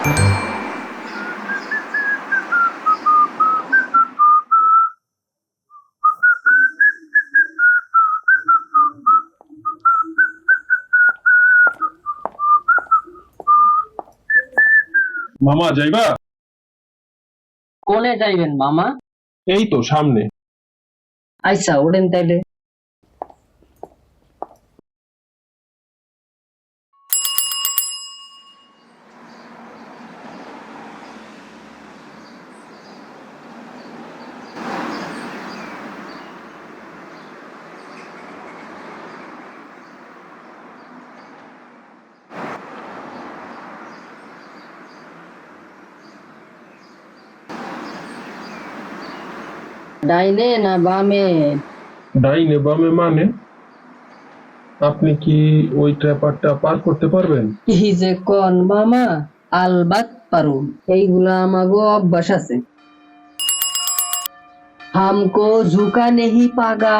মামা যাইবা? কোনে যাইবেন মামা? এই তো সামনে। আচ্ছা ওঠেন তাইলে। ডাইনে না বামে? ডাইনে বামে মানে? আপনি কি ওই ট্র্যাপারটা পার করতে পারবেন? কি যে কোন মামা, আলবাত পারুম, এইগুলা আমাগো অভ্যাস আছে। হামকো ঝুকা নেহি পাগা।